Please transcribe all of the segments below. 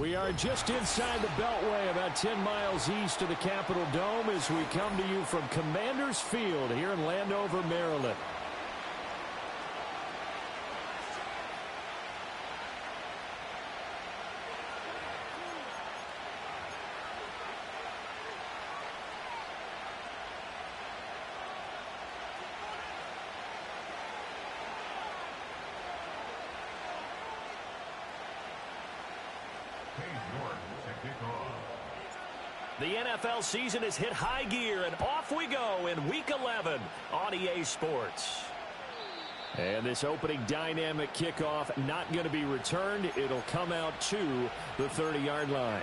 We are just inside the Beltway, about 10 miles east of the Capitol Dome, as we come to you from Commander's Field here in Landover, Maryland. The NFL season has hit high gear, and off we go in Week 11 on EA Sports. And this opening dynamic kickoff not going to be returned. It'll come out to the 30-yard line.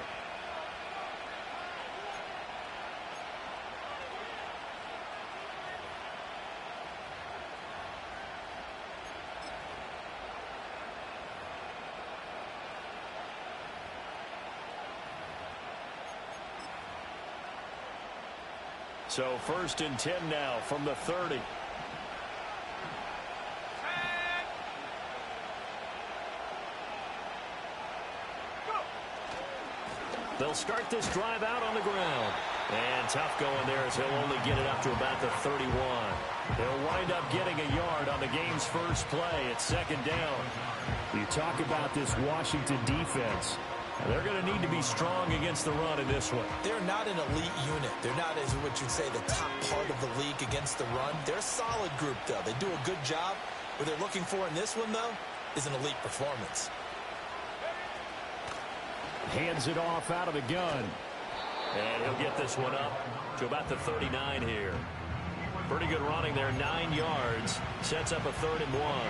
So 1st and 10 now from the 30. They'll start this drive out on the ground. And tough going there as he'll only get it up to about the 31. He'll wind up getting a yard on the game's first play. It's 2nd down. You talk about this Washington defense. They're going to need to be strong against the run in this one. They're not an elite unit. They're not, as what you'd say, the top part of the league against the run. They're a solid group, though. They do a good job. What they're looking for in this one, though, is an elite performance. Hands it off out of the gun. And he'll get this one up to about the 39 here. Pretty good running there, 9 yards. Sets up a 3rd and 1.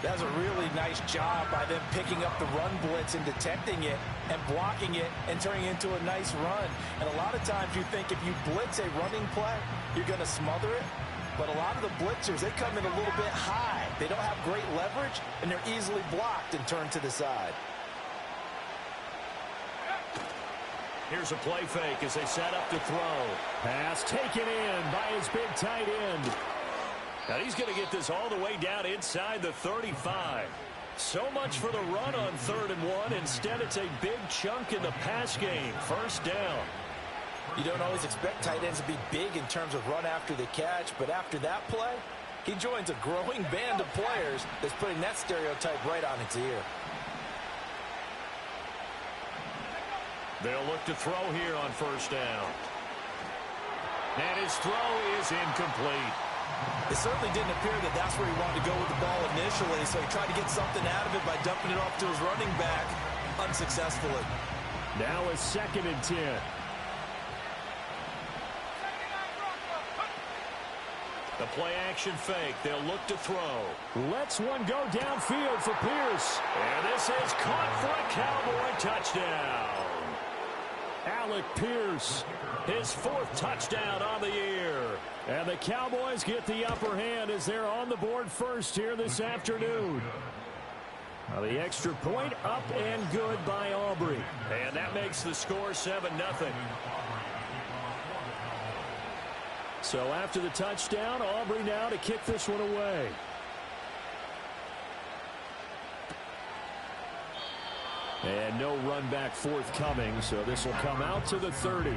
That's a really nice job by them picking up the run blitz and detecting it and blocking it and turning it into a nice run. And a lot of times you think if you blitz a running play, you're going to smother it. But a lot of the blitzers, they come in a little bit high. They don't have great leverage, and they're easily blocked and turned to the side. Here's a play fake as they set up to throw. Pass taken in by his big tight end. Now he's going to get this all the way down inside the 35. So much for the run on 3rd and 1. Instead, it's a big chunk in the pass game. 1st down. You don't always expect tight ends to be big in terms of run after the catch, but after that play, he joins a growing band of players that's putting that stereotype right on its ear. They'll look to throw here on 1st down. And his throw is incomplete. It certainly didn't appear that that's where he wanted to go with the ball initially, so he tried to get something out of it by dumping it off to his running back unsuccessfully. Now a 2nd and 10. The play action fake. They'll look to throw. Lets one go downfield for Pierce. And this is caught for a Cowboy touchdown. Alec Pierce, his 4th touchdown on the year. And the Cowboys get the upper hand as they're on the board first here this afternoon. Now the extra point up and good by Aubrey. And that makes the score 7-0. So after the touchdown, Aubrey now to kick this one away. And no run back forthcoming, so this will come out to the 30.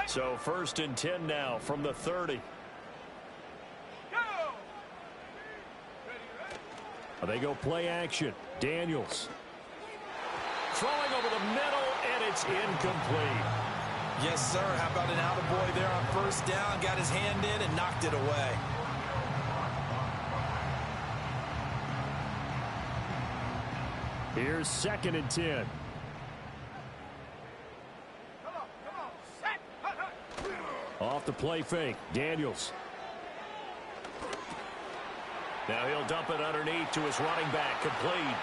So 1st and 10 now from the 30. They go play action. Daniels. Throwing over the middle, and it's incomplete. Yes, sir. How about an attaboy there on 1st down? Got his hand in and knocked it away. Here's 2nd and 10. Off the play fake. Daniels. Now he'll dump it underneath to his running back. Complete.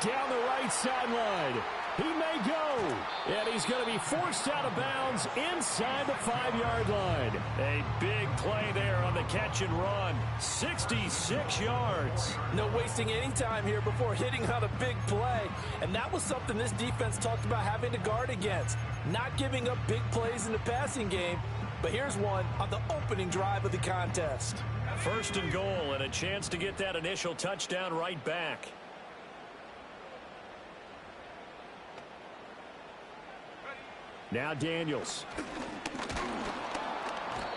Down the right sideline. He may go. And he's going to be forced out of bounds inside the 5-yard line. A big play there on the catch and run. 66 yards. No wasting any time here before hitting on a big play. And that was something this defense talked about having to guard against. Not giving up big plays in the passing game. But here's one on the opening drive of the contest. First and goal, and a chance to get that initial touchdown right back. Now Daniels.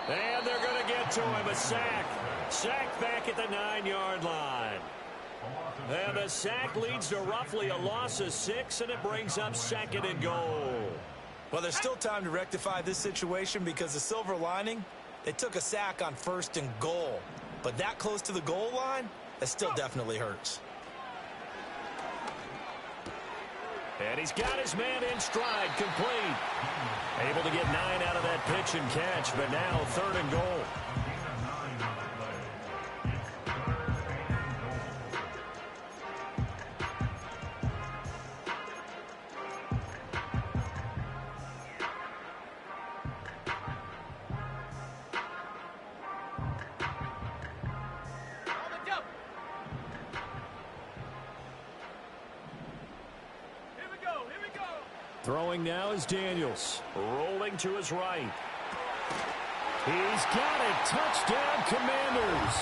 And they're going to get to him. A sack. Sack back at the 9-yard line. And the sack leads to roughly a loss of 6, and it brings up second and goal. Well, there's still time to rectify this situation because the silver lining, they took a sack on first and goal. But that close to the goal line, that still definitely hurts. And he's got his man in stride, complete. Able to get 9 out of that pitch and catch, but now third and goal. Throwing now is Daniels. Rolling to his right. He's got it. Touchdown, Commanders.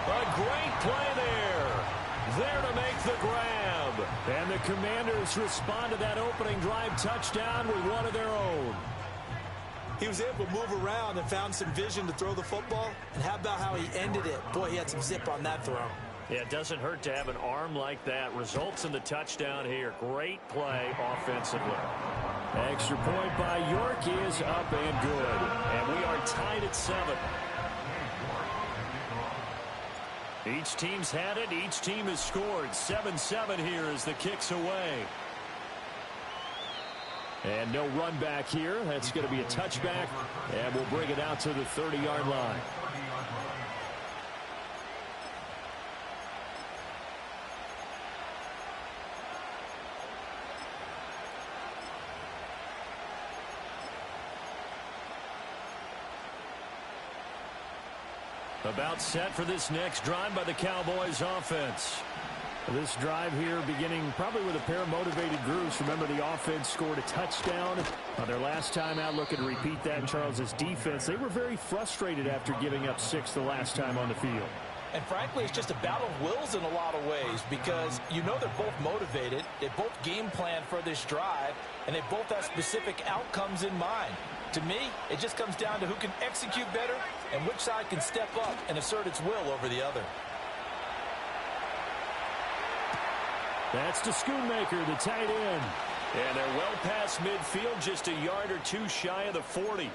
A great play there. There to make the grab. And the Commanders respond to that opening drive touchdown with one of their own. He was able to move around and found some vision to throw the football. And how about how he ended it? Boy, he had some zip on that throw. Yeah, it doesn't hurt to have an arm like that. Results in the touchdown here. Great play offensively. Extra point by York is up and good. And we are tied at 7. Each team's had it. Each team has scored. 7-7 here as the kick's away. And no run back here. That's going to be a touchback. And we'll bring it out to the 30-yard line. About set for this next drive by the Cowboys offense. This drive here beginning probably with a pair of motivated groups. Remember, the offense scored a touchdown on their last time out. Looking to repeat that in Charles's defense. They were very frustrated after giving up 6 the last time on the field. And frankly, it's just a battle of wills in a lot of ways because you know they're both motivated. They both game plan for this drive, and they both have specific outcomes in mind. To me, it just comes down to who can execute better and which side can step up and assert its will over the other. That's to Schoonmaker, the tight end. And they're well past midfield, just a yard or two shy of the 40.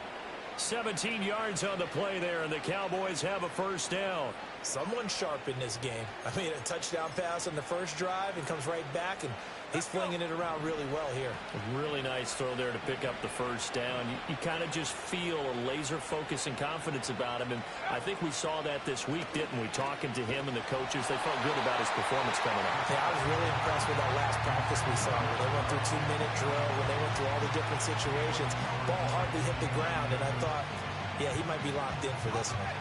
17 yards on the play there, and the Cowboys have a first down. Someone's sharp in this game. I mean, a touchdown pass on the first drive and comes right back, and he's flinging it around really well here. A really nice throw there to pick up the first down. You kind of just feel a laser focus and confidence about him, and I think we saw that this week, didn't we? Talking to him and the coaches, they felt good about his performance coming up. Yeah, I was really impressed with that last practice we saw when they went through 2-minute drill, when they went through all the different situations. Ball hardly hit the ground, and I thought, yeah, he might be locked in for this one.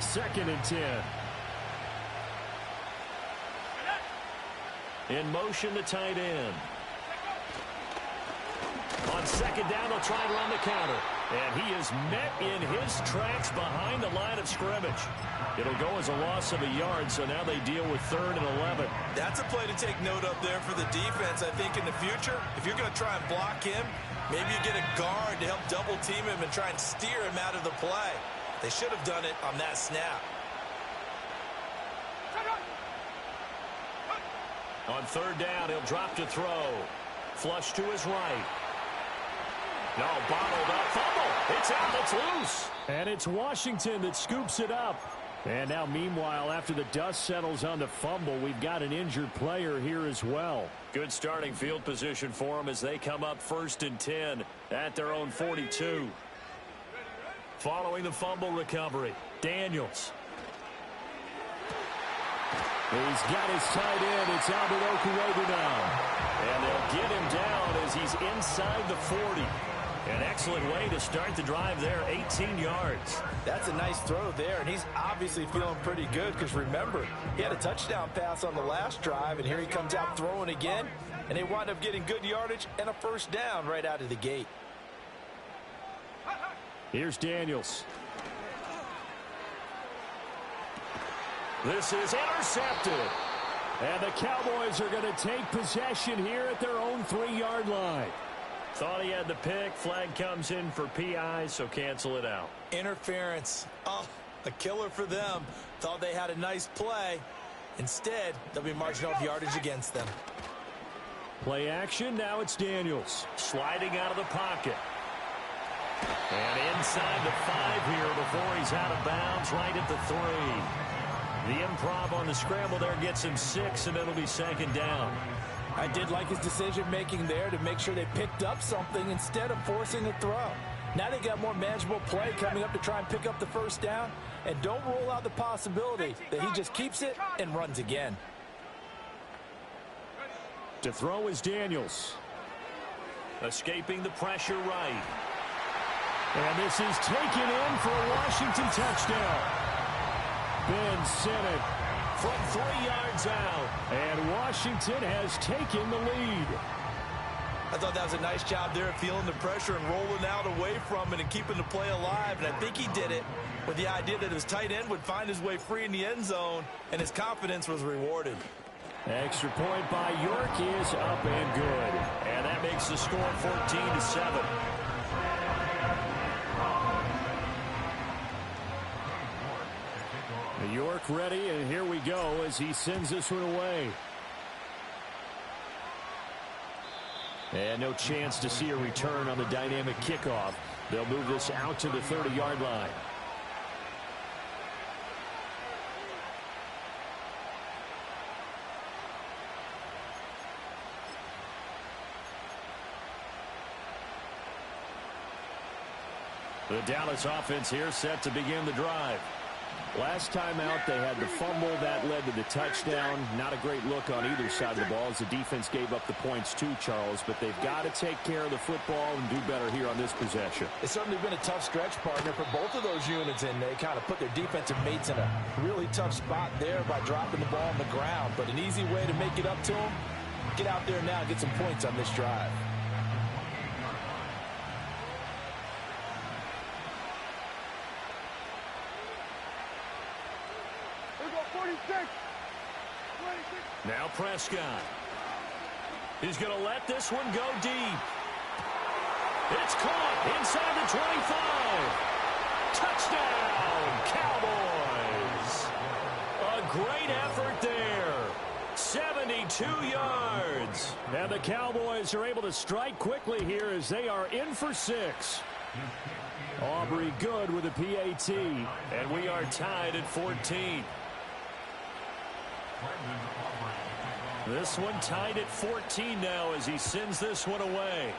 2nd and 10. In motion, the tight end. On 2nd down, they'll try and run the counter. And he is met in his tracks behind the line of scrimmage. It'll go as a loss of a yard, so now they deal with 3rd and 11. That's a play to take note of there for the defense. I think in the future, if you're going to try and block him, maybe you get a guard to help double team him and try and steer him out of the play. They should have done it on that snap. On 3rd down, he'll drop to throw. Flush to his right. No, bottled up. Fumble. It's out. It's loose. And it's Washington that scoops it up. And now, meanwhile, after the dust settles on the fumble, we've got an injured player here as well. Good starting field position for them as they come up 1st and 10 at their own 42. Following the fumble recovery, Daniels. He's got his tight end. It's Albert Okuebu now. And they'll get him down as he's inside the 40. An excellent way to start the drive there, 18 yards. That's a nice throw there, and he's obviously feeling pretty good because, remember, he had a touchdown pass on the last drive, and here he comes out throwing again, and they wind up getting good yardage and a first down right out of the gate. Here's Daniels. This is intercepted. And the Cowboys are going to take possession here at their own 3-yard line. Thought he had the pick. Flag comes in for PI, so cancel it out. Interference. Oh, a killer for them. Thought they had a nice play. Instead, they'll be marching off yardage against them. Play action. Now it's Daniels. Sliding out of the pocket. And inside the 5 here before he's out of bounds right at the 3. The improv on the scramble there gets him 6, and it'll be second down. I did like his decision-making there to make sure they picked up something instead of forcing a throw. Now they got more manageable play coming up to try and pick up the first down, and don't rule out the possibility that he just keeps it and runs again. To throw is Daniels. Escaping the pressure right. And this is taken in for a Washington touchdown. Ben sent it from 3 yards out. And Washington has taken the lead. I thought that was a nice job there of feeling the pressure and rolling out away from it and keeping the play alive. And I think he did it with the idea that his tight end would find his way free in the end zone, and his confidence was rewarded. Extra point by York is up and good. And that makes the score 14-7. York ready, and here we go as he sends this one away. And no chance to see a return on the dynamic kickoff. They'll move this out to the 30-yard line. The Dallas offense here set to begin the drive. Last time out, they had the fumble that led to the touchdown. Not a great look on either side of the ball as the defense gave up the points too, Charles. But they've got to take care of the football and do better here on this possession. It's certainly been a tough stretch, partner, for both of those units, and they kind of put their defensive mates in a really tough spot there by dropping the ball on the ground. But an easy way to make it up to them, get out there now and get some points on this drive. Now Prescott. He's going to let this one go deep. It's caught inside the 25. Touchdown, Cowboys. A great effort there. 72 yards. And the Cowboys are able to strike quickly here as they are in for 6. Aubrey good with a PAT. And we are tied at 14. This one tied at 14 now as he sends this one away.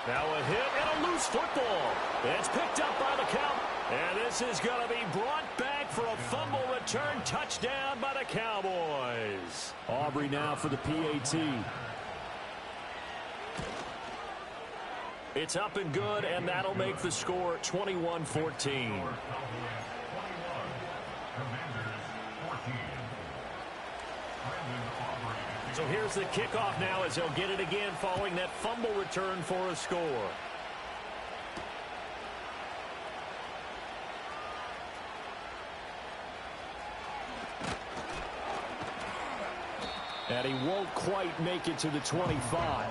Now a hit and a loose football. It's picked up by the count. And this is going to be brought back for a fumble return touchdown by the Cowboys. Aubrey now for the PAT. It's up and good, and that'll make the score 21-14. So here's the kickoff now as they'll get it again following that fumble return for a score. And he won't quite make it to the 25.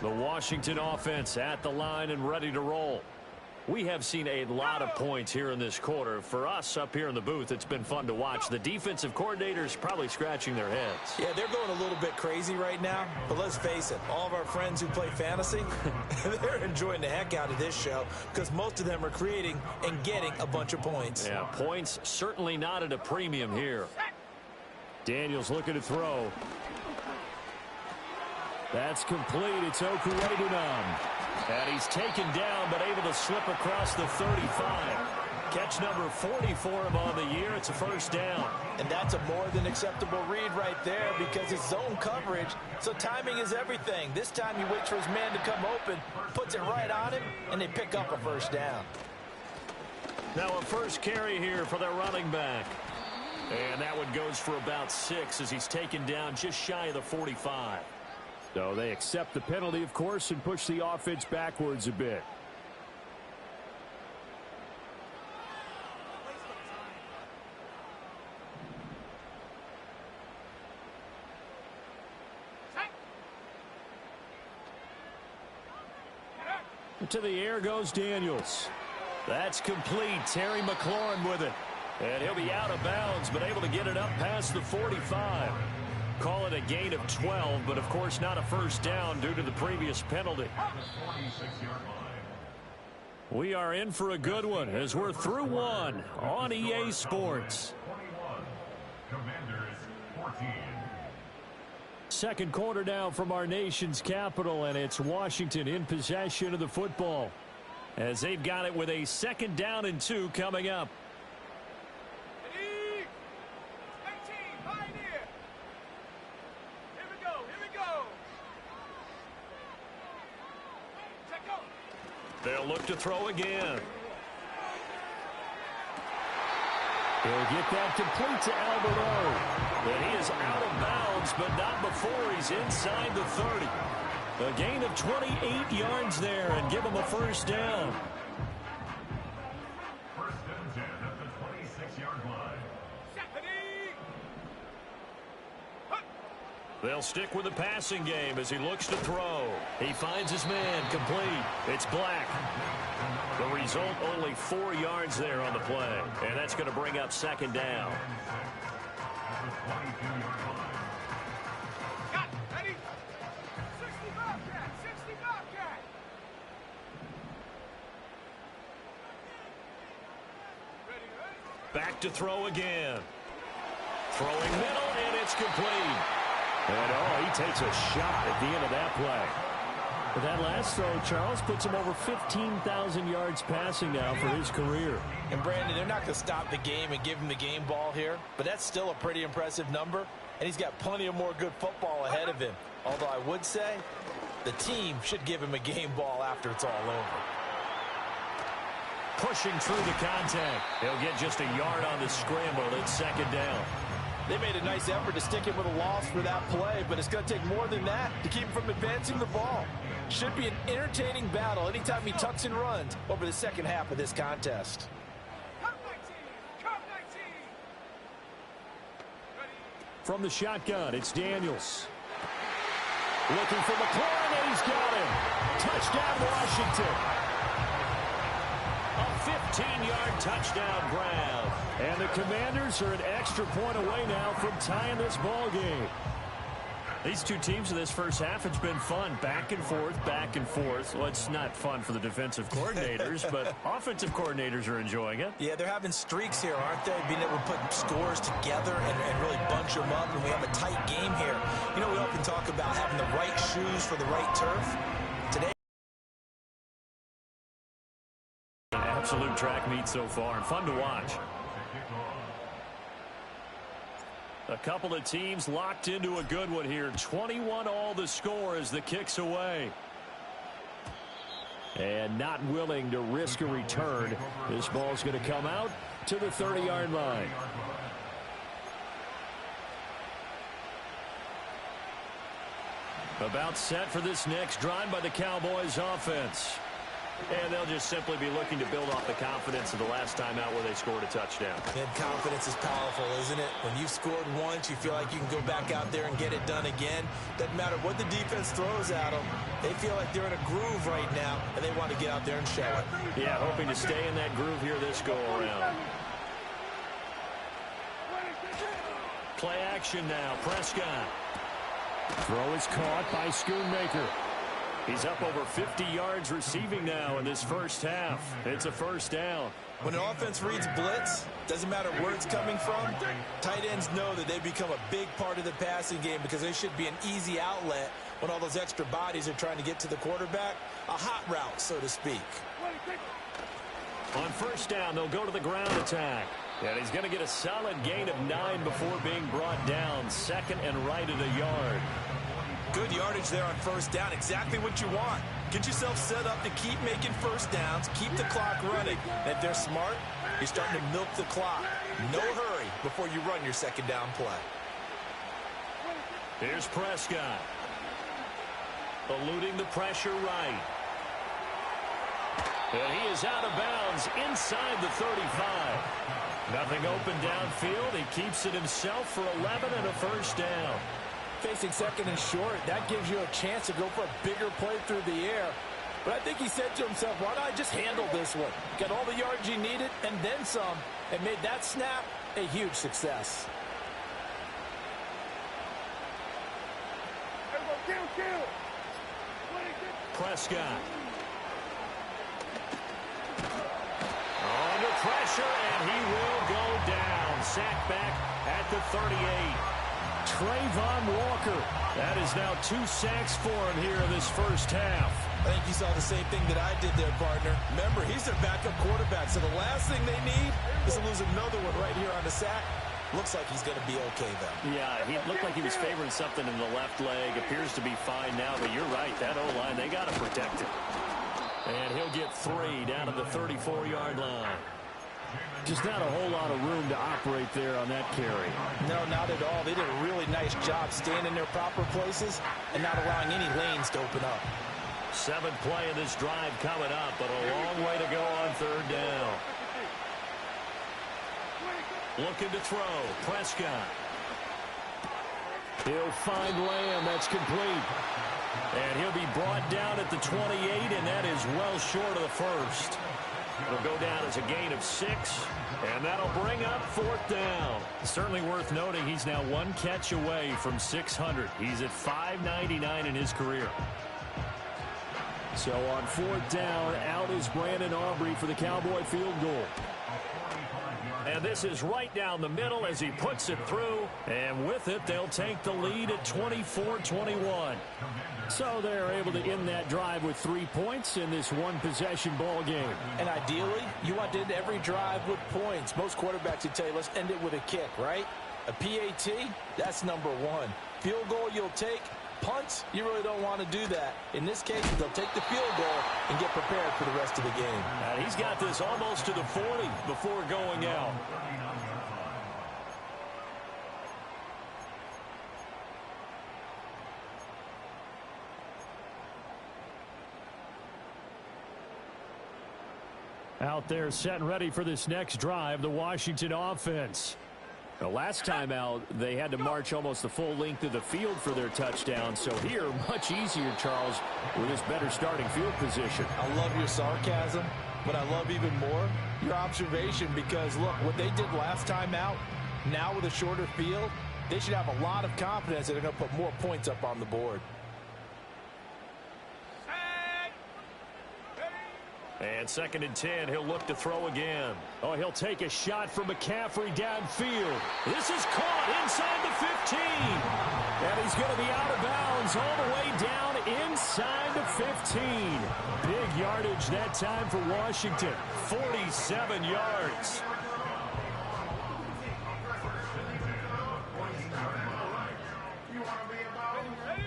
The Washington offense at the line and ready to roll. We have seen a lot of points here in this quarter. For us up here in the booth, it's been fun to watch. The defensive coordinators probably scratching their heads. Yeah, they're going a little bit crazy right now. But let's face it, all of our friends who play fantasy, they're enjoying the heck out of this show because most of them are creating and getting a bunch of points. Yeah, points certainly not at a premium here. Daniels looking to throw. That's complete. It's Okuredunom. And he's taken down, but able to slip across the 35. Catch number 40 for him on the year. It's a first down. And that's a more than acceptable read right there because it's zone coverage, so timing is everything. This time he waits for his man to come open, puts it right on him, and they pick up a first down. Now a first carry here for their running back. And that one goes for about 6 as he's taken down just shy of the 45. So they accept the penalty, of course, and push the offense backwards a bit. To the air goes Daniels. That's complete. Terry McLaurin with it. And he'll be out of bounds, but able to get it up past the 45. Call it a gain of 12, but of course not a first down due to the previous penalty. We are in for a good one as we're through one on EA Sports. Second quarter now from our nation's capital, and it's Washington in possession of the football as they've got it with a 2nd down and 2 coming up. They'll look to throw again. He'll get that complete to Alberto. And he is out of bounds, but not before he's inside the 30. A gain of 28 yards there and give him a first down. First and 10 at the 26-yard line. They'll stick with the passing game as he looks to throw. He finds his man complete. It's Black. The result, only 4 yards there on the play. And that's going to bring up 2nd down. Back to throw again. Throwing middle, and it's complete. And oh, he takes a shot at the end of that play. But that last throw, Charles, puts him over 15,000 yards passing now for his career. And Brandon, they're not going to stop the game and give him the game ball here, but that's still a pretty impressive number, and he's got plenty of more good football ahead of him. Although I would say the team should give him a game ball after it's all over. Pushing through the contact. He'll get just a yard on the scramble. It's 2nd down. They made a nice effort to stick him with a loss for that play, but it's going to take more than that to keep him from advancing the ball. Should be an entertaining battle anytime he tucks and runs over the second half of this contest. From the shotgun, it's Daniels. Looking for McLaurin, and he's got him. Touchdown, Washington. A 15-yard touchdown grab. And the Commanders are an extra point away now from tying this ball game. These two teams in this first half, it's been fun. Back and forth, back and forth. Well, it's not fun for the defensive coordinators, but offensive coordinators are enjoying it. Yeah, they're having streaks here, aren't they? Being able to put scores together and really bunch them up, and we have a tight game here. You know, we often talk about having the right shoes for the right turf. Today, an absolute track meet so far, and fun to watch. A couple of teams locked into a good one here. 21 all the score as the kick's away. And not willing to risk a return. This ball's going to come out to the 30-yard line. About set for this next drive by the Cowboys offense. And they'll just simply be looking to build off the confidence of the last time out where they scored a touchdown. And confidence is powerful, isn't it? When you've scored once, you feel like you can go back out there and get it done again. Doesn't matter what the defense throws at them. They feel like they're in a groove right now, and they want to get out there and show it. Yeah, hoping to stay in that groove here this go-around. Play action now. Prescott. Throw is caught by Schoonmaker. He's up over 50 yards receiving now in this first half. It's a first down. When an offense reads blitz, doesn't matter where it's coming from, tight ends know that they've become a big part of the passing game because they should be an easy outlet when all those extra bodies are trying to get to the quarterback. A hot route, so to speak. On first down, they'll go to the ground attack. And he's going to get a solid gain of 9 before being brought down. Second and right at a yard. Good yardage there on first down. Exactly what you want. Get yourself set up to keep making first downs, keep the clock running. And if they're smart, you're starting to milk the clock. No hurry before you run your second down play. Here's Prescott. Eluding the pressure right. And he is out of bounds inside the 35. Nothing open downfield. He keeps it himself for 11 and a first down. Facing second and short, that gives you a chance to go for a bigger play through the air. But I think he said to himself, why don't I just handle this one? Got all the yards you needed and then some, and made that snap a huge success. Prescott. Under pressure, and he will go down. Sacked back at the 38. Trayvon Walker. That is now 2 sacks for him here in this first half. I think you saw the same thing that I did there, partner. Remember, he's their backup quarterback, so the last thing they need is to lose another one right here on the sack. Looks like he's going to be okay, though. Yeah, he looked like he was favoring something in the left leg. Appears to be fine now, but you're right. That O-line, they got to protect it. And he'll get 3 down to the 34-yard line. Just not a whole lot of room to operate there on that carry. No, not at all. They did a really nice job staying in their proper places and not allowing any lanes to open up. 7th play of this drive coming up, but a long way to go on third down. Looking to throw. Prescott. He'll find Lamb. That's complete. And he'll be brought down at the 28, and that is well short of the first. It'll go down as a gain of 6, and that'll bring up 4th down. Certainly worth noting he's now 1 catch away from 600. He's at 599 in his career. So on 4th down, out is Brandon Aubrey for the Cowboy field goal. And this is right down the middle as he puts it through. And with it, they'll take the lead at 24-21. So they're able to end that drive with 3 points in this one-possession ball game. And ideally, you want to end every drive with points. Most quarterbacks would tell you, let's end it with a kick, right? A PAT, that's number 1. Field goal you'll take. Punts, you really don't want to do that. In this case, they'll take the field goal and get prepared for the rest of the game. And he's got this almost to the 40 before going out. Out there set and ready for this next drive, the Washington offense. The last time out, they had to march almost the full length of the field for their touchdown. So here, much easier, Charles, with this better starting field position. I love your sarcasm, but I love even more your observation because, look, what they did last time out, now with a shorter field, they should have a lot of confidence that they're going to put more points up on the board. And 2nd and 10, he'll look to throw again. Oh, he'll take a shot from McCaffrey downfield. This is caught inside the 15. And he's going to be out of bounds all the way down inside the 15. Big yardage that time for Washington. 47 yards.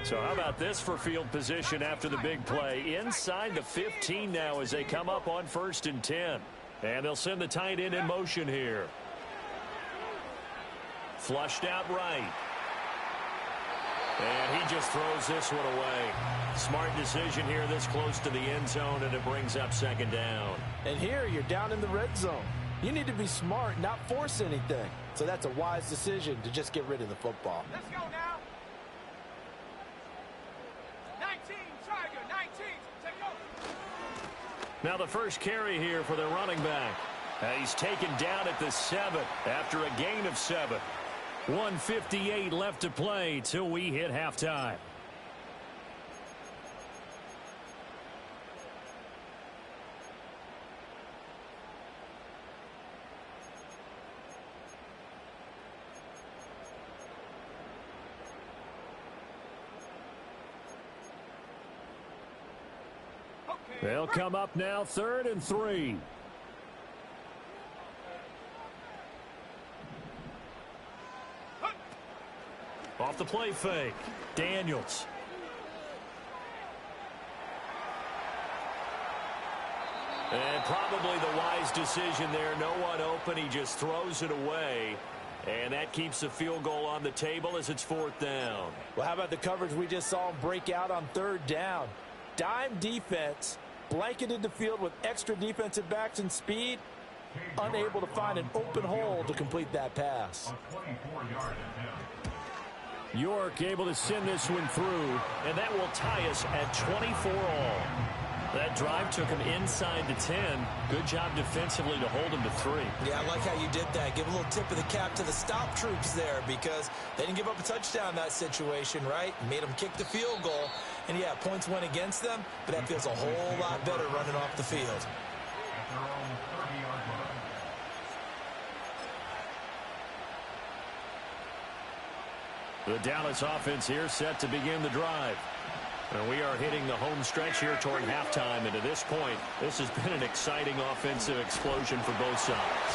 So how about this for field position after the big play? Inside the 15 now as they come up on 1st and 10. And they'll send the tight end in motion here. Flushed out right. And he just throws this one away. Smart decision here this close to the end zone, and it brings up second down. And here you're down in the red zone. You need to be smart, not force anything. So that's a wise decision to just get rid of the football. Let's go now. 19, Tiger, 19. Take over. Now the first carry here for their running back. He's taken down at the 7 after a gain of 7. 1:58 left to play till we hit halftime. They'll come up now, 3rd and 3. Off the play fake, Daniels. And probably the wise decision there. No one open. He just throws it away. And that keeps the field goal on the table as it's 4th down. Well, how about the coverage we just saw him break out on 3rd down? Dime defense, blanketed the field with extra defensive backs and speed, unable to find an open hole to complete that pass. York able to send this one through, and that will tie us at 24 all. That drive took him inside the 10. Good job defensively to hold him to 3. Yeah, I like how you did that. Give a little tip of the cap to the stop troops there because they didn't give up a touchdown in that situation, right? Made them kick the field goal. And, yeah, points went against them, but that feels a whole lot better running off the field. The Dallas offense here set to begin the drive. And we are hitting the home stretch here toward halftime. And to this point, this has been an exciting offensive explosion for both sides.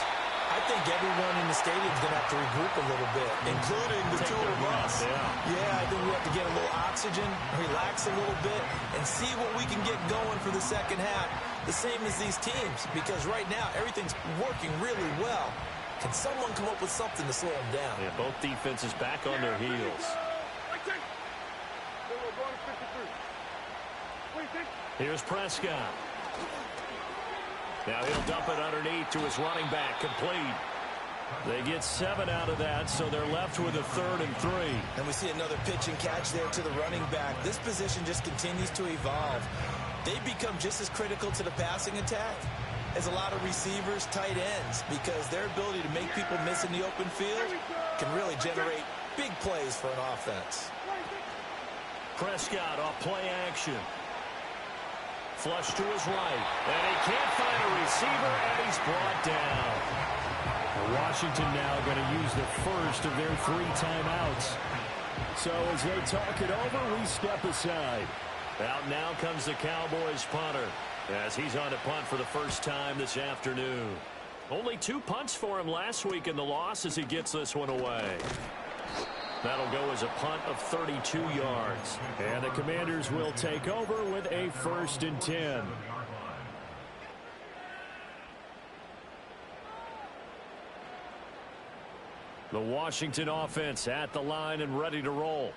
I think everyone in the stadium is going to have to regroup a little bit, including the two of us. Yeah, I think we have to get a little oxygen, relax a little bit, and see what we can get going for the second half. The same as these teams, because right now everything's working really well. Can someone come up with something to slow them down? Yeah, both defenses back on their heels. Here's Prescott. Now he'll dump it underneath to his running back, complete. They get 7 out of that, so they're left with a 3rd and 3. And we see another pitch and catch there to the running back. This position just continues to evolve. They become just as critical to the passing attack as a lot of receivers, tight ends, because their ability to make people miss in the open field can really generate big plays for an offense. Prescott off play action. Flush to his right, and he can't find a receiver, and he's brought down. Washington now going to use the first of their 3 timeouts. So as they talk it over, we step aside. Out now comes the Cowboys punter, as he's on to punt for the first time this afternoon. Only 2 punts for him last week in the loss as he gets this one away. That'll go as a punt of 32 yards. And the Commanders will take over with a 1st and 10. The Washington offense at the line and ready to roll.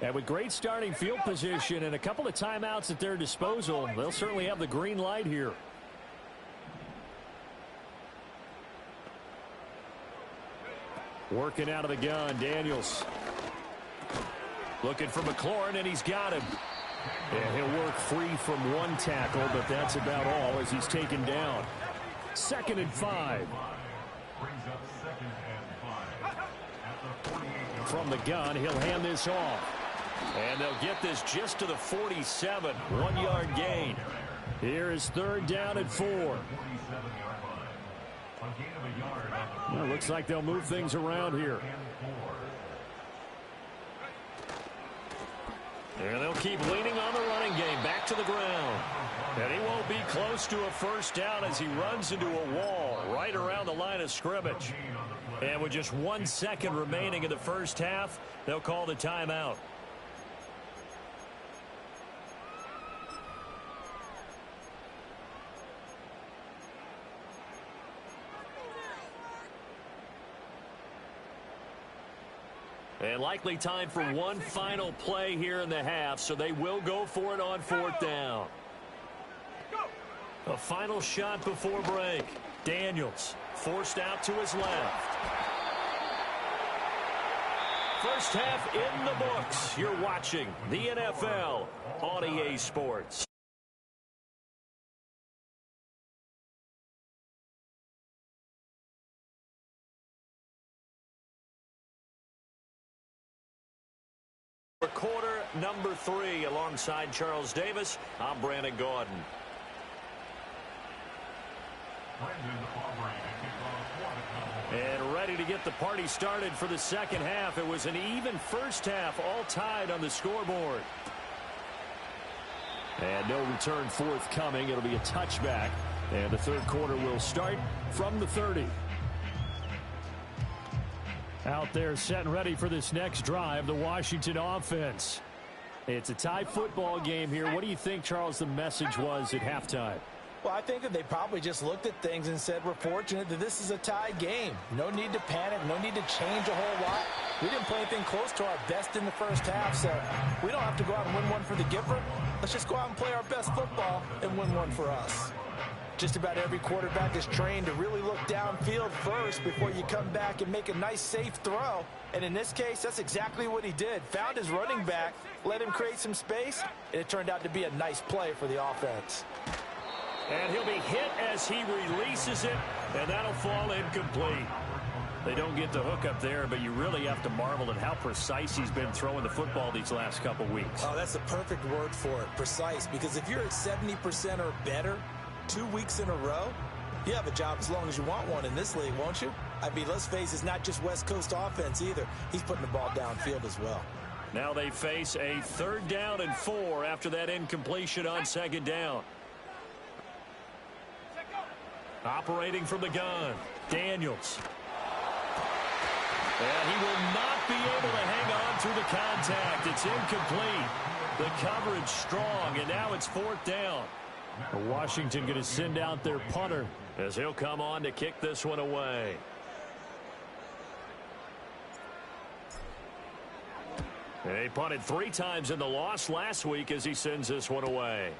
And with great starting field position and a couple of timeouts at their disposal, they'll certainly have the green light here. Working out of the gun, Daniels. Looking for McLaurin, and he's got him. And he'll work free from 1 tackle, but that's about all as he's taken down. 2nd and 5. From the gun, he'll hand this off. And they'll get this just to the 47. 1-yard gain. Here is 3rd down and 4. Well, looks like they'll move things around here. And they'll keep leaning on the running game. Back to the ground. And he won't be close to a 1st down as he runs into a wall right around the line of scrimmage. And with just 1 second remaining in the first half, they'll call the timeout. And likely time for one final play here in the half, so they will go for it on 4th down. A final shot before break. Daniels forced out to his left. First half in the books. You're watching the NFL on EA Sports. For quarter number 3, alongside Charles Davis, I'm Brandon Gaudin. And ready to get the party started for the second half. It was an even first half, all tied on the scoreboard. And no return forthcoming. It'll be a touchback. And the third quarter will start from the 30. Out there set and ready for this next drive, the Washington offense. It's a tie football game here. What do you think, Charles, the message was at halftime? Well, I think that they probably just looked at things and said, we're fortunate that this is a tied game. No need to panic. No need to change a whole lot. We didn't play anything close to our best in the first half, so we don't have to go out and win one for the giver. Let's just go out and play our best football and win one for us. Just about every quarterback is trained to really look downfield first before you come back and make a nice, safe throw. And in this case, that's exactly what he did. Found his running back, let him create some space, and it turned out to be a nice play for the offense. And he'll be hit as he releases it, and that'll fall incomplete. They don't get the hook up there, but you really have to marvel at how precise he's been throwing the football these last couple weeks. Oh, that's the perfect word for it, precise, because if you're at 70% or better 2 weeks in a row, you have a job as long as you want one in this league, won't you? I mean, let's face it, it's not just West Coast offense either. He's putting the ball downfield as well. Now they face a 3rd down and 4 after that incompletion on 2nd down. Operating from the gun, Daniels. And he will not be able to hang on through the contact. It's incomplete. The coverage strong, and now it's 4th down. Washington going to send out their punter as he'll come on to kick this one away. And he punted 3 times in the loss last week as he sends this one away.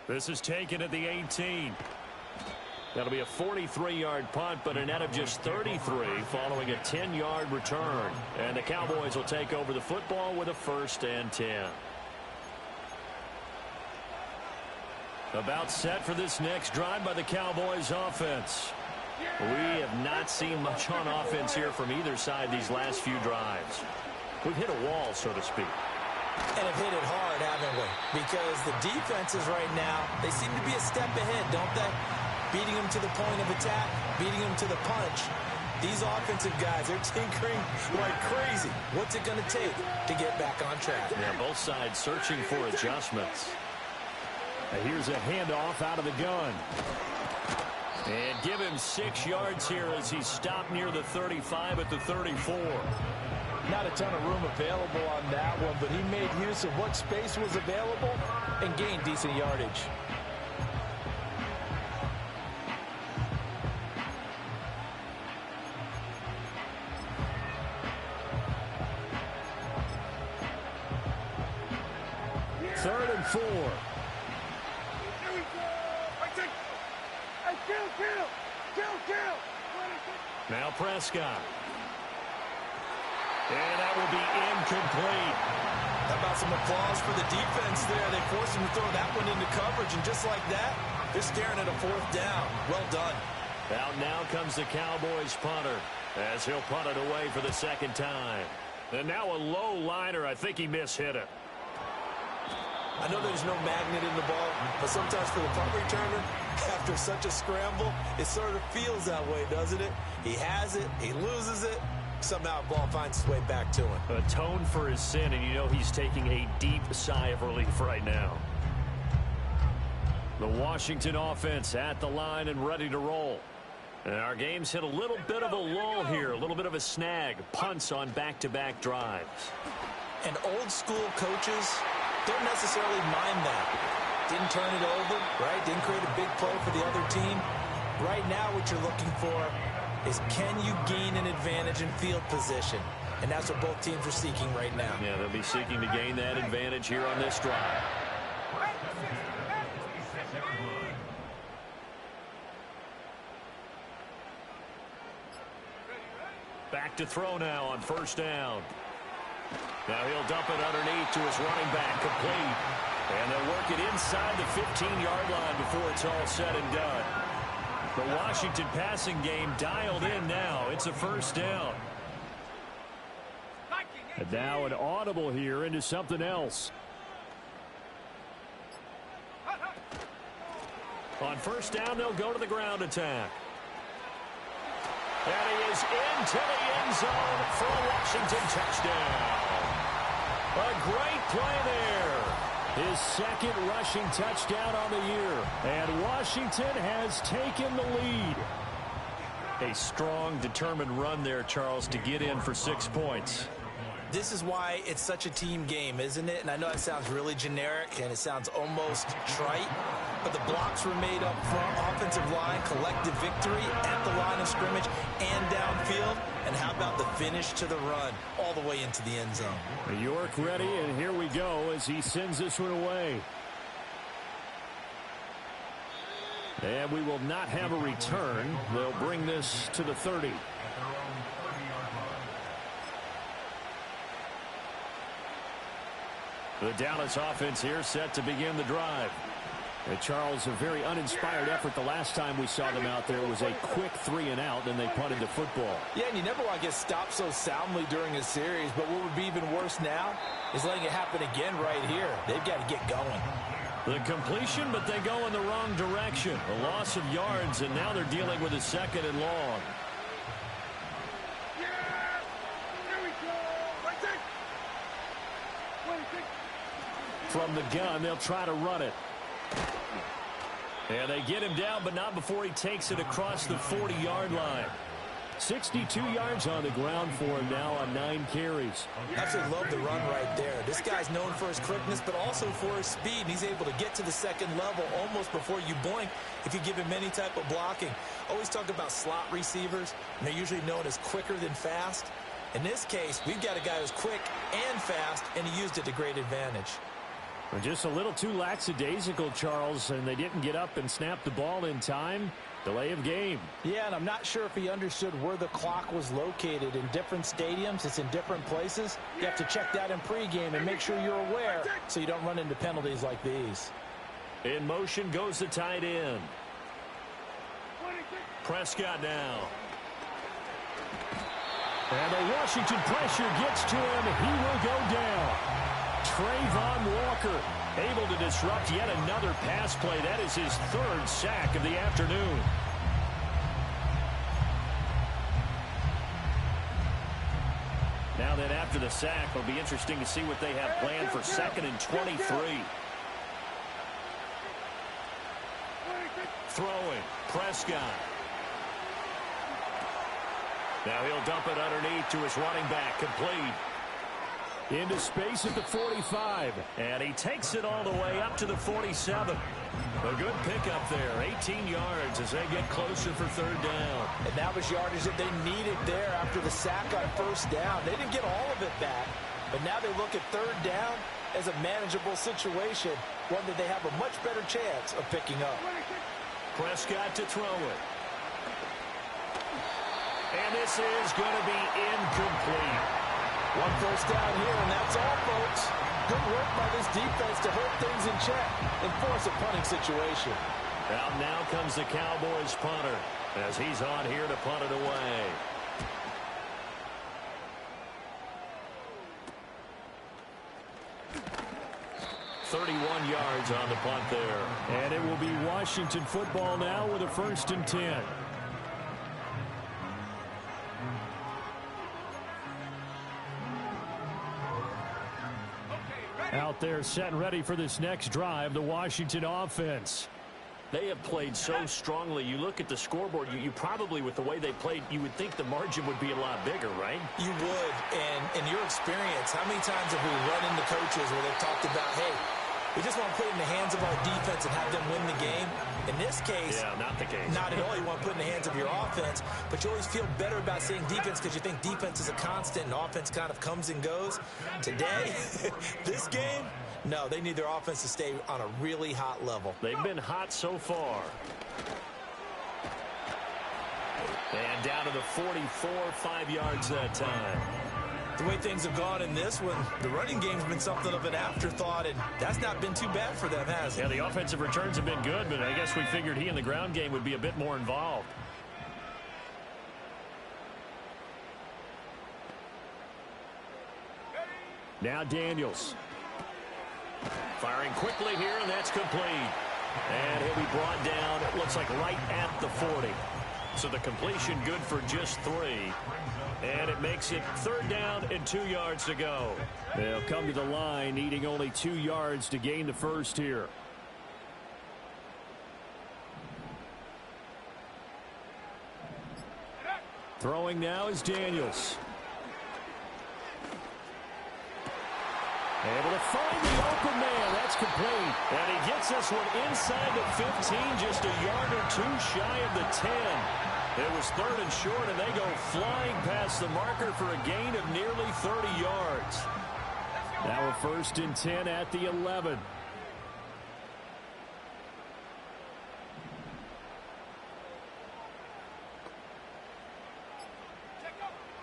This is taken at the 18. That'll be a 43-yard punt, but a net of just 33 following a 10-yard return. And the Cowboys will take over the football with a 1st and 10. About set for this next drive by the Cowboys offense. We have not seen much on offense here from either side these last few drives. We've hit a wall, so to speak. And have hit it hard, haven't we? Because the defenses right now, they seem to be a step ahead, don't they? Beating them to the point of attack, beating them to the punch. These offensive guys, they're tinkering like crazy. What's it going to take to get back on track? Yeah, both sides searching for adjustments. And here's a handoff out of the gun. And give him 6 yards here as he's stopped near the 35 at the 34. Not a ton of room available on that one, but he made use of what space was available and gained decent yardage. Third and 4. Now Prescott. And that will be incomplete. How about some applause for the defense there? They forced him to throw that one into coverage, and just like that, they're staring at a 4th down. Well done. Out now comes the Cowboys punter as he'll punt it away for the 2nd time. And now a low liner. I think he mishit it. I know there's no magnet in the ball, but sometimes for the punt returner, after such a scramble, it sort of feels that way, doesn't it? He has it, he loses it, somehow the ball finds its way back to him. Atone for his sin, and you know he's taking a deep sigh of relief right now. The Washington offense at the line and ready to roll. And our game's hit a little bit of a lull here, a little bit of a snag. Punts on back-to-back drives. And old school coaches don't necessarily mind that. Didn't turn it over, right? Didn't create a big play for the other team. Right now what you're looking for is, can you gain an advantage in field position? and that's what both teams are seeking right now. Yeah, they'll be seeking to gain that advantage here on this drive. Back to throw now on first down. Now he'll dump it underneath to his running back, complete. And they'll work it inside the 15-yard line before it's all said and done. The Washington passing game dialed in now. It's a first down. And now an audible here into something else. On first down, they'll go to the ground attack. And he is into the end zone for a Washington touchdown. A great play there. His second rushing touchdown on the year. And Washington has taken the lead. A strong, determined run there, Charles, to get in for 6 points. This is why it's such a team game, isn't it? And I know it sounds really generic and it sounds almost trite, but the blocks were made up front, offensive line, collective victory at the line of scrimmage and downfield. And how about the finish to the run all the way into the end zone? York ready, and here we go as he sends this one away. And we will not have a return. They'll bring this to the 30. The Dallas offense here set to begin the drive. And Charles, a very uninspired effort the last time we saw them out there. It was a quick 3-and-out, then they punted the football. Yeah, and you never want to get stopped so soundly during a series, but what would be even worse now is letting it happen again right here. They've got to get going. The completion, but they go in the wrong direction. A loss of yards, and now they're dealing with a second and long. From the gun, they'll try to run it. And they get him down, but not before he takes it across the 40-yard line. 62 yards on the ground for him now on 9 carries. Absolutely love the run right there. This guy's known for his quickness, but also for his speed. And he's able to get to the second level almost before you blink if you give him any type of blocking. Always talk about slot receivers, and they're usually known as quicker than fast. In this case, we've got a guy who's quick and fast, and he used it to great advantage. Just a little too lackadaisical, Charles, and they didn't get up and snap the ball in time. Delay of game. Yeah, and I'm not sure if he understood where the clock was located. In different stadiums, it's in different places. You have to check that in pregame and make sure you're aware so you don't run into penalties like these. In motion goes the tight end. Prescott now. And the Washington pressure gets to him. He will go down. Trayvon Walker able to disrupt yet another pass play. That is his 3rd sack of the afternoon. Now then, after the sack, it'll be interesting to see what they have planned for 2nd and 23. Throwing, Prescott. Now he'll dump it underneath to his running back, complete. Into space at the 45, and he takes it all the way up to the 47. A good pickup there, 18 yards as they get closer for 3rd down. And that was yardage that they needed there after the sack on first down. They didn't get all of it back, but now they look at 3rd down as a manageable situation, one that they have a much better chance of picking up. Prescott to throw it. And this is going to be incomplete. 1 first down here, and that's all, folks. Good work by this defense to hold things in check and force a punting situation. Out now comes the Cowboys punter as he's on here to punt it away. .31 yards on the punt there. And it will be Washington football now with a 1st and 10. Out there set and ready for this next drive, the Washington offense. They have played so strongly. You look at the scoreboard, you probably, with the way they played, you would think the margin would be a lot bigger, right? You would, and in your experience, how many times have we run into coaches where they've talked about, hey, We just want to put it in the hands of our defense and have them win the game. In this case, yeah, not the case. Not at all. You want to put it in the hands of your offense, but you always feel better about saying defense because you think defense is a constant and offense kind of comes and goes. Today, this game, no, they need their offense to stay on a really hot level. They've been hot so far. And down to the 44, 5 yards that time. The way things have gone in this one, the running game's been something of an afterthought, and that's not been too bad for them, has it? Yeah, the offensive returns have been good, but I guess we figured he in the ground game would be a bit more involved. Now Daniels. Firing quickly here, and that's complete. And he'll be brought down, it looks like right at the 40. So the completion good for just 3. And it makes it 3rd down and 2 yards to go. They'll come to the line, needing only 2 yards to gain the first here. Throwing now is Daniels. Able to find the open man. That's complete. And he gets this one inside the 15, just a yard or 2 shy of the 10. It was 3rd and short, and they go flying past the marker for a gain of nearly 30 yards. Now a 1st and 10 at the 11.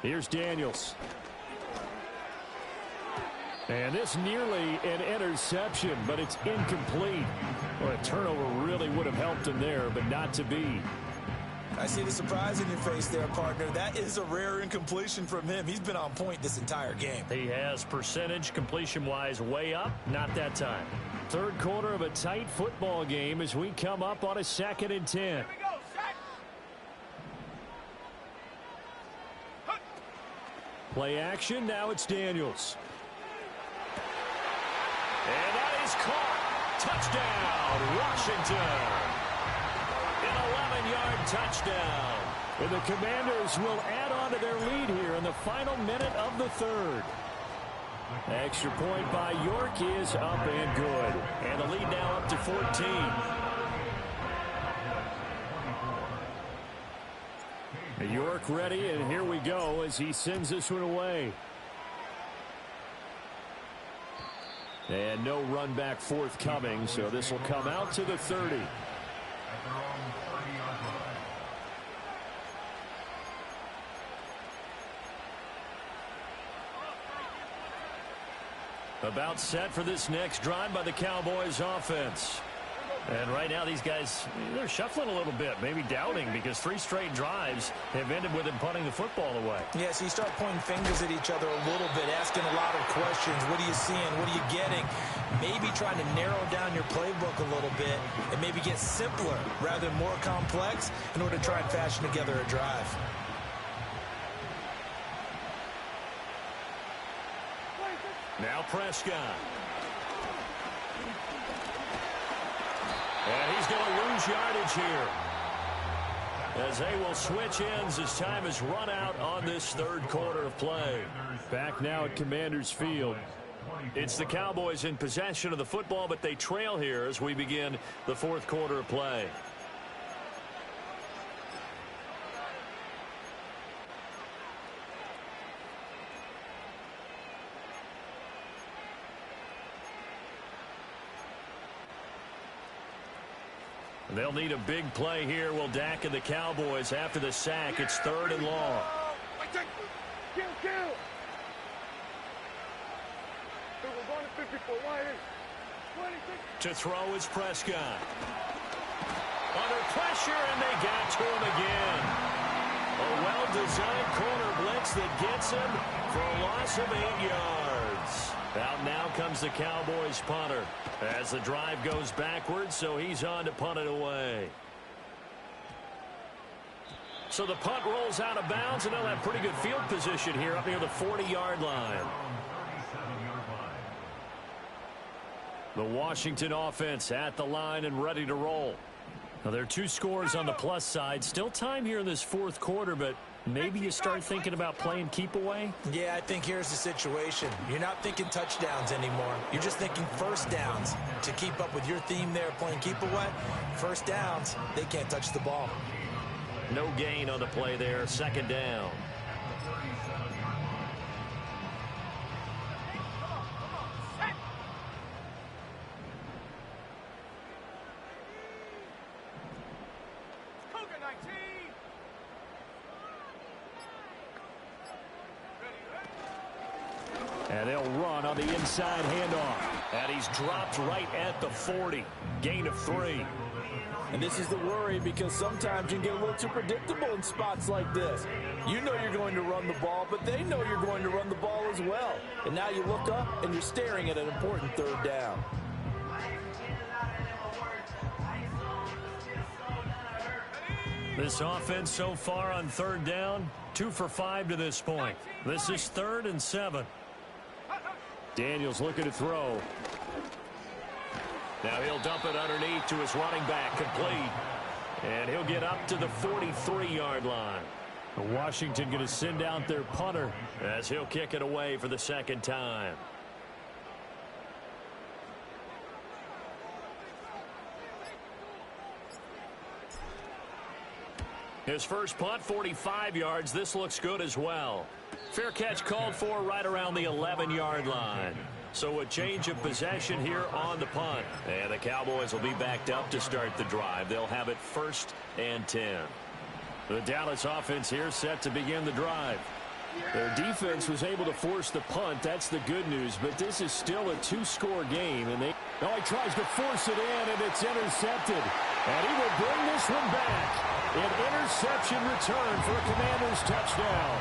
Here's Daniels. And this nearly an interception, but it's incomplete. Well, a turnover really would have helped him there, but not to be. I see the surprise in your face there, partner. That is a rare incompletion from him. He's been on point this entire game. He has percentage completion-wise way up, not that time. 3rd quarter of a tight football game as we come up on a 2nd and 10. Here we go, set. Play action, now it's Daniels. And that is caught. Touchdown, Washington. An 11-yard touchdown. And the Commanders will add on to their lead here in the final minute of the 3rd. Extra point by York is up and good. And the lead now up to 14. York ready, and here we go as he sends this one away. And no run back forthcoming, so this will come out to the 30. About set for this next drive by the Cowboys offense. And right now these guys, they're shuffling a little bit, maybe doubting, because 3 straight drives have ended with them punting the football away. Yeah, so you start pointing fingers at each other a little bit, asking a lot of questions. What are you seeing? What are you getting? Maybe trying to narrow down your playbook a little bit and maybe get simpler rather than more complex in order to try and fashion together a drive. Now Prescott. And he's going to lose yardage here, as they will switch ends as time is run out on this 3rd quarter of play. Back now at Commanders Field. It's the Cowboys in possession of the football, but they trail here as we begin the 4th quarter of play. They'll need a big play here. Will Dak and the Cowboys after the sack. It's 3rd and long. To throw is Prescott. Under pressure, and they got to him again. A well-designed corner blitz that gets him for a loss of 8 yards. Out now comes the Cowboys punter as the drive goes backwards, so he's on to punt it away. So the punt rolls out of bounds, and they'll have pretty good field position here up near the 40-yard line. The Washington offense at the line and ready to roll. Now, there are 2 scores on the plus side. Still time here in this 4th quarter, but maybe you start thinking about playing keep away? Yeah, I think here's the situation. You're not thinking touchdowns anymore. You're just thinking first downs. To keep up with your theme there, playing keep away, first downs, they can't touch the ball. No gain on the play there, second down. And they'll run on the inside handoff. And he's dropped right at the 40. Gain of 3. And this is the worry, because sometimes you can get a little too predictable in spots like this. You know you're going to run the ball, but they know you're going to run the ball as well. And now you look up and you're staring at an important third down. This offense so far on third down, 2 for 5 to this point. This is 3rd and 7. Daniels looking to throw. Now he'll dump it underneath to his running back, complete. And he'll get up to the 43-yard line. Washington going to send out their punter as he'll kick it away for the second time. His first punt, 45 yards. This looks good as well. Fair catch called for right around the 11-yard line. So a change of possession here on the punt. And the Cowboys will be backed up to start the drive. They'll have it 1st and 10. The Dallas offense here set to begin the drive. Their defense was able to force the punt. That's the good news. But this is still a 2-score game. And he tries to force it in, and it's intercepted. And he will bring this one back. An interception return for a Commanders touchdown.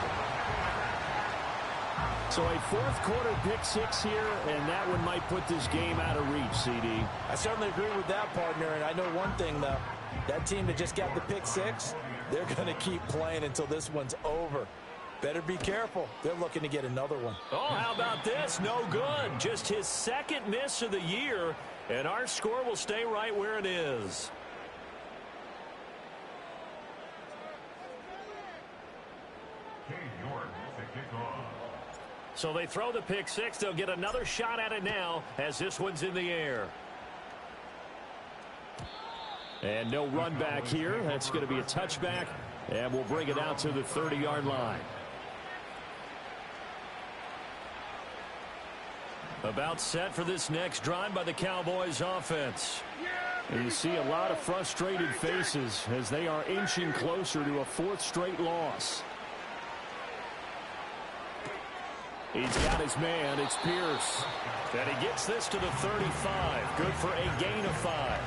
So a 4th-quarter pick-6 here, and that one might put this game out of reach, CD. I certainly agree with that, partner, and I know one thing, though. That team that just got the pick-6, they're going to keep playing until this one's over. Better be careful. They're looking to get another one. Oh, how about this? No good. Just his 2nd miss of the year, and our score will stay right where it is. So they throw the pick-6. They'll get another shot at it now as this one's in the air. And no run back here. That's going to be a touchback, and we'll bring it out to the 30-yard line. About set for this next drive by the Cowboys offense. And you see a lot of frustrated faces as they are inching closer to a 4th straight loss. He's got his man. It's Pierce. And he gets this to the 35. Good for a gain of 5.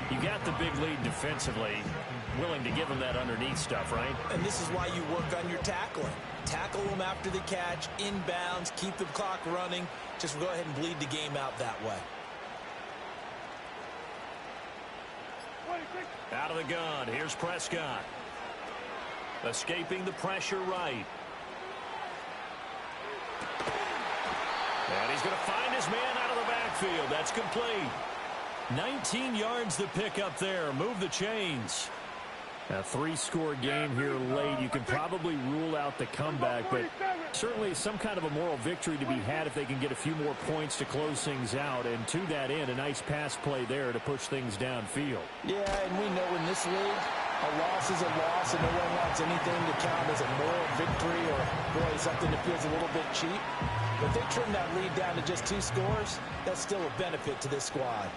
You got the big lead defensively. Willing to give him that underneath stuff, right? And this is why you work on your tackling. Tackle them after the catch, inbounds, keep the clock running. Just go ahead and bleed the game out that way. Out of the gun. Here's Prescott. Escaping the pressure right. And he's going to find his man out of the backfield. That's complete. 19 yards to pick up there. Move the chains. A 3-score game here late. You can probably rule out the comeback, but certainly some kind of a moral victory to be had if they can get a few more points to close things out. And to that end, a nice pass play there to push things downfield. Yeah, and we know in this league, a loss is a loss, and no one wants anything to count as a moral victory or, boy, something that feels a little bit cheap. But if they trim that lead down to just 2 scores, that's still a benefit to this squad.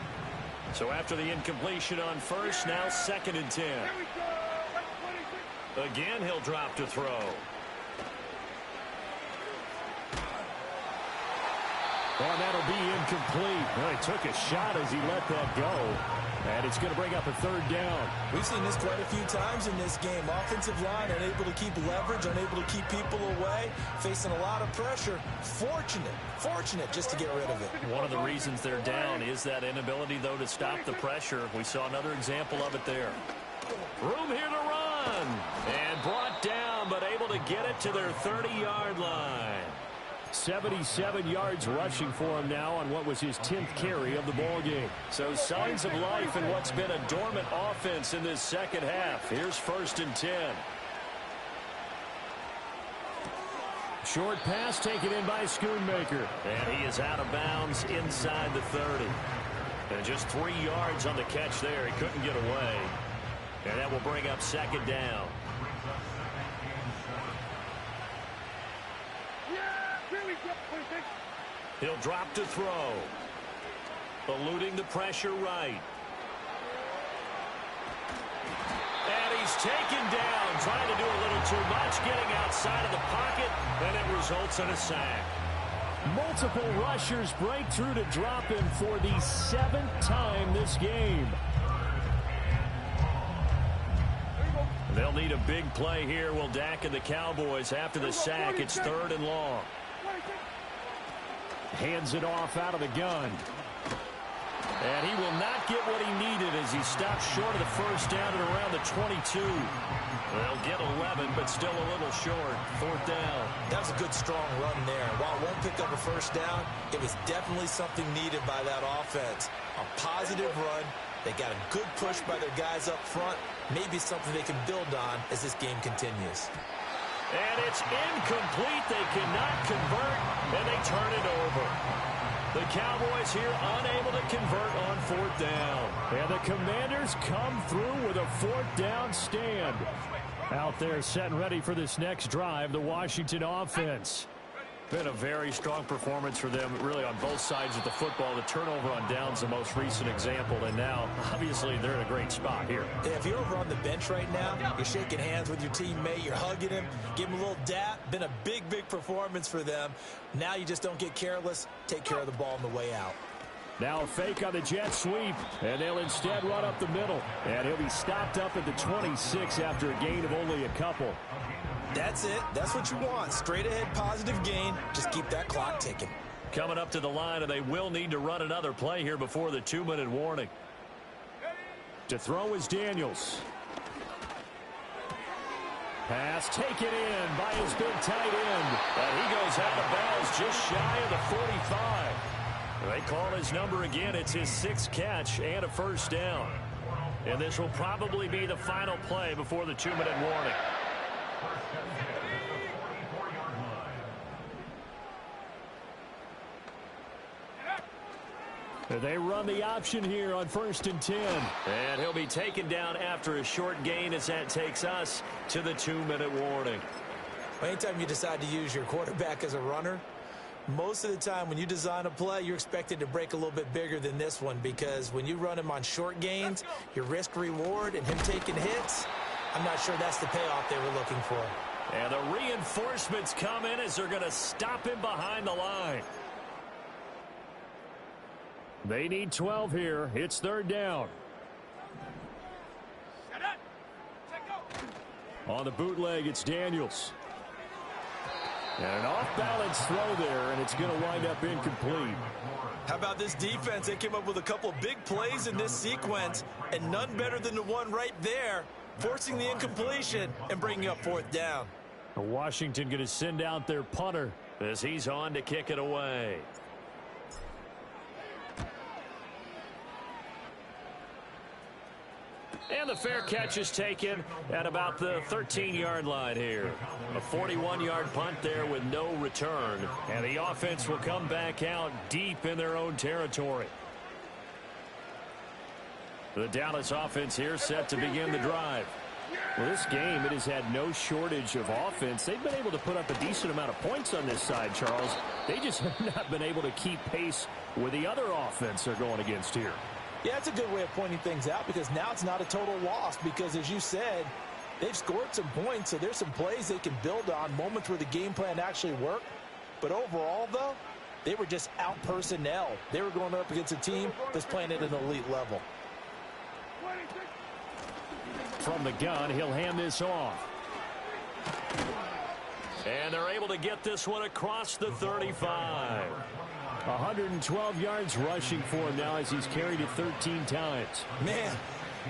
So after the incompletion on first, now 2nd and 10. Again, he'll drop to throw. Oh, that'll be incomplete. Well, he took a shot as he let that go. And it's going to bring up a 3rd down. We've seen this quite a few times in this game. Offensive line unable to keep leverage, unable to keep people away, facing a lot of pressure. Fortunate just to get rid of it. One of the reasons they're down is that inability, though, to stop the pressure. We saw another example of it there. Room here to run. And brought down, but able to get it to their 30-yard line. 77 yards rushing for him now on what was his 10th carry of the ballgame. So signs of life in what's been a dormant offense in this second half. Here's 1st and 10. Short pass taken in by Schoonmaker. And he is out of bounds inside the 30. And just 3 yards on the catch there. He couldn't get away. And that will bring up second down. He'll drop to throw. Eluding the pressure right. And he's taken down, trying to do a little too much, getting outside of the pocket, and it results in a sack. Multiple rushers break through to drop him for the 7th time this game. They'll need a big play here. Will Dak and the Cowboys after the sack. It's 3rd and long. Hands it off out of the gun. And he will not get what he needed as he stopped short of the first down at around the 22. They'll get 11, but still a little short. 4th down. That was a good, strong run there. While it won't pick up a first down, it was definitely something needed by that offense. A positive run. They got a good push by their guys up front. Maybe something they can build on as this game continues. And it's incomplete. They cannot convert, and they turn it over. The Cowboys here unable to convert on 4th down. And the Commanders come through with a 4th down stand. Out there set and ready for this next drive, the Washington offense. Been a very strong performance for them, really, on both sides of the football. The turnover on downs, the most recent example, and now, obviously, they're in a great spot here. Yeah, if you're over on the bench right now, you're shaking hands with your teammate, you're hugging him, give him a little dap. Been a big, big performance for them. Now you just don't get careless. Take care of the ball on the way out. Now a fake on the jet sweep, and they'll instead run up the middle. And he'll be stopped up at the 26 after a gain of only a couple. That's it. That's what you want. Straight ahead positive gain. Just keep that clock ticking. Coming up to the line, and they will need to run another play here before the 2-minute warning. To throw is Daniels. Pass taken in by his big tight end. And he goes out of bounds just shy of the 45. They call his number again. It's his 6th catch and a first down. And this will probably be the final play before the 2-minute warning. They run the option here on 1st and 10. And he'll be taken down after a short gain as that takes us to the 2-minute warning. Anytime you decide to use your quarterback as a runner, most of the time when you design a play, you're expected to break a little bit bigger than this one, because when you run him on short gains, your risk-reward and him taking hits, I'm not sure that's the payoff they were looking for. And the reinforcements come in as they're going to stop him behind the line. They need 12 here. It's 3rd down. On the bootleg, it's Daniels. And an off-balance throw there, and it's going to wind up incomplete. How about this defense? They came up with a couple of big plays in this sequence, and none better than the one right there, forcing the incompletion and bringing up 4th down. Washington going to send out their punter as he's on to kick it away. And the fair catch is taken at about the 13-yard line here. A 41-yard punt there with no return. And the offense will come back out deep in their own territory. The Dallas offense here set to begin the drive. Well, this game, it has had no shortage of offense. They've been able to put up a decent amount of points on this side, Charles. They just have not been able to keep pace with the other offense they're going against here. Yeah, it's a good way of pointing things out, because now it's not a total loss, because as you said, they've scored some points, so there's some plays they can build on, moments where the game plan actually worked. But overall, though, they were just out personnel. They were going up against a team that's playing at an elite level. From the gun, he'll hand this off. And they're able to get this one across the 35. 112 yards rushing for him now as he's carried it 13 times. Man,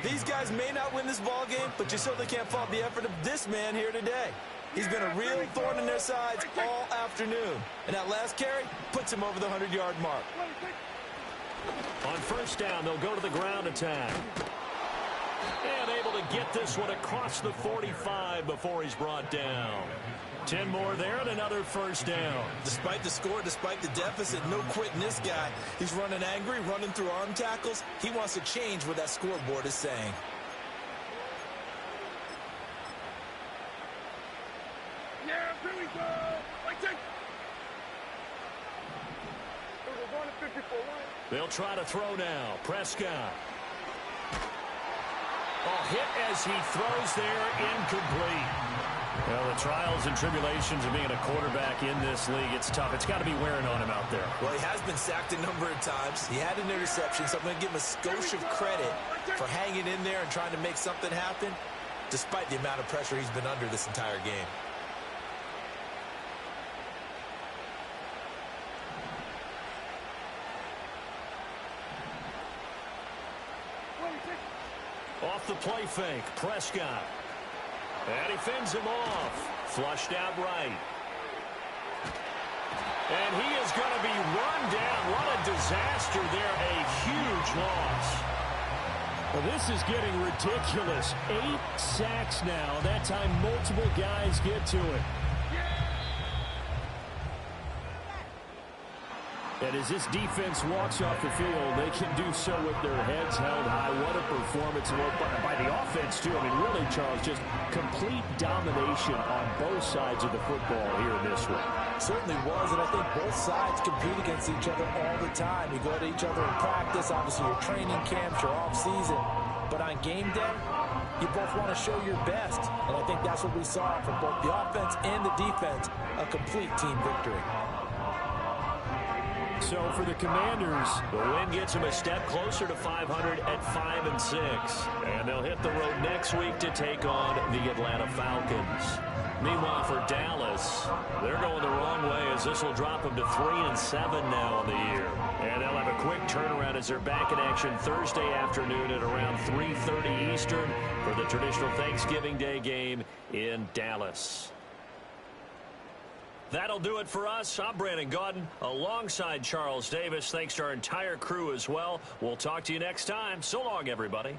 these guys may not win this ball game, but you certainly can't fault the effort of this man here today. He's been a real thorn in their sides all afternoon. And that last carry puts him over the 100-yard mark. On 1st down, they'll go to the ground attack. And able to get this one across the 45 before he's brought down. 10 more there and another first down. Despite the score, despite the deficit, no quitting this guy. He's running angry, running through arm tackles. He wants to change what that scoreboard is saying. Yeah, here we go. Like that. We're going to 54. They'll try to throw now. Prescott. Oh, hit as he throws there, incomplete. Well, the trials and tribulations of being a quarterback in this league, it's tough. It's got to be wearing on him out there. Well, he has been sacked a number of times. He had an interception, so I'm going to give him a skosh of credit for hanging in there and trying to make something happen, despite the amount of pressure he's been under this entire game. Off the play fake, Prescott. And he fends him off. Flushed out right. And he is going to be run down. What a disaster there. A huge loss. Well, this is getting ridiculous. 8 sacks now. That time multiple guys get to it. And as this defense walks off the field, they can do so with their heads held high. What a performance by the offense, too. I mean, really, Charles, just complete domination on both sides of the football here in this one. Certainly was, and I think both sides compete against each other all the time. You go to each other in practice, obviously your training camps, your off-season. But on game day, you both want to show your best. And I think that's what we saw from both the offense and the defense, a complete team victory. So for the Commanders, the win gets them a step closer to 500 at 5-6. And they'll hit the road next week to take on the Atlanta Falcons. Meanwhile, for Dallas, they're going the wrong way as this will drop them to 3-7 now on the year. And they'll have a quick turnaround as they're back in action Thursday afternoon at around 3:30 Eastern for the traditional Thanksgiving Day game in Dallas. That'll do it for us. I'm Brandon Gaudin alongside Charles Davis. Thanks to our entire crew as well. We'll talk to you next time. So long, everybody.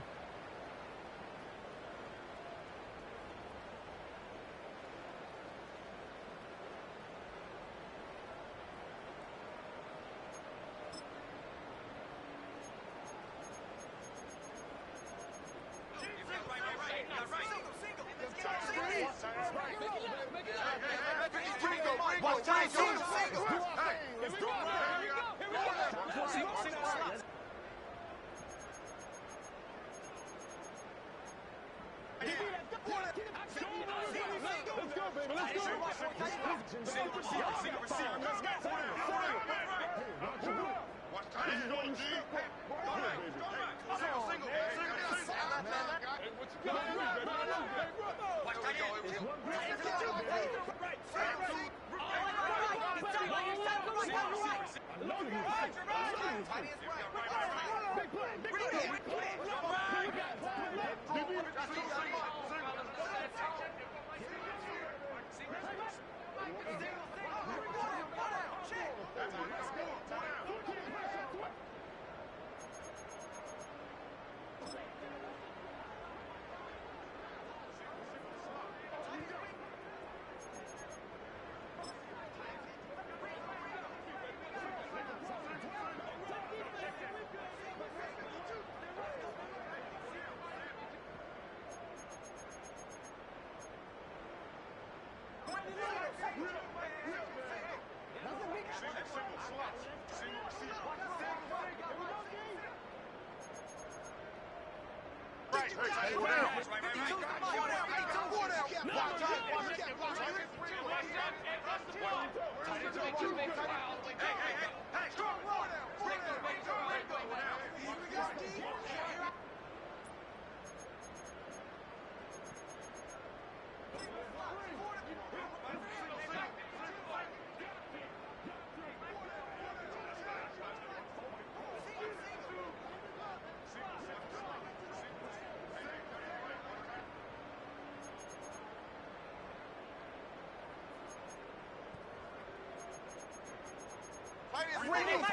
Ladies,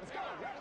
Let's go.